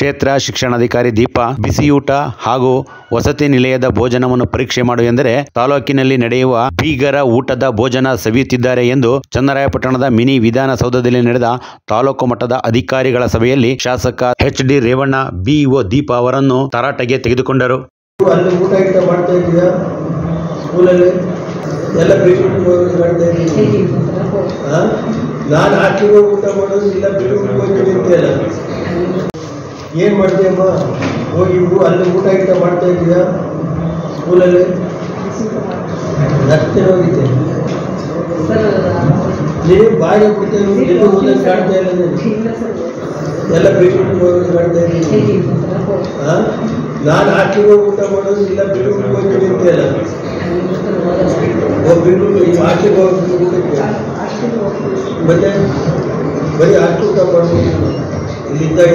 ಕ್ಷೇತ್ರ ಶಿಕ್ಷಣಾಧಿಕಾರಿ ದೀಪ ಬಿಸಿಯೂಟ ಹಾಗೂ ವಸತಿ ನಿಲಯದ ಭೋಜನವನ್ನು ಪರೀಕ್ಷೆ ಮಾಡು ಎಂದರೆ ತಾಲೂಕಿನಲ್ಲಿ ನಡೆಯುವ ಬೀಗರ ಊಟದ ಭೋಜನ ಸವಿಯುತ್ತಿದ್ದಾರೆ ಎಂದು ಚನ್ನರಾಯಪಟ್ಟಣದ ಮಿನಿ ವಿಧಾನಸೌಧದಲ್ಲಿ ನಡೆದ ತಾಲೂಕು ಮಟ್ಟದ ಅಧಿಕಾರಿಗಳ ಸಭೆಯಲ್ಲಿ ಶಾಸಕ ಎಚ್.ಡಿ. ರೇವಣ್ಣ ಬಿಇಒ ದೀಪ ಅವರನ್ನು ತರಾಟೆಗೆ ತೆಗೆದುಕೊಂಡರು. ಅಲ್ಲಿ ಊಟ ಗಿಟ ಮಾಡ್ತಾ ಇದ್ದೀರಾ ಸ್ಕೂಲಲ್ಲಿ ಎಲ್ಲ ನಾನು ಹಾಸ್ಟೆಲ್ಗೆ ಊಟ ಮಾಡೋದು ಇಲ್ಲ ಬಿಟ್ಟಿಲ್ಲ ಏನು ಮಾಡ್ತೀಯಮ್ಮ ಹೋಗಿ ಅಲ್ಲಿ ಊಟ ಗಿಟ ಮಾಡ್ತಾ ಇದ್ದೀರಾ ಸ್ಕೂಲಲ್ಲಿ ಅಷ್ಟೇ ಹೋಗಿದ್ದೆ ನೀವು ಬಾಯಿಗೆ ಬಿಡ್ತೇವೆ ಕಾಣ್ತಾ ಇಲ್ಲ ಎಲ್ಲ ಬಿಟ್ಟು ಕಾಣ್ತಾ ಇದ್ದೀನಿ ನಾನು ಹಾಸ್ಟೆಲ್ಗೆ ಊಟ ಮಾಡೋದು ಇಲ್ಲ ಬಿಟ್ಟಿಲ್ಲ ಹಾಸ್ಟೆಲ್ಗೆ ಹೋಗಿ ಮತ್ತೆ ಬರೀ ಹಾಸ್ಟೆಲ್ ಊಟ ಮಾಡ್ಬೋದು ಇಲ್ಲಿದ್ದಾಗ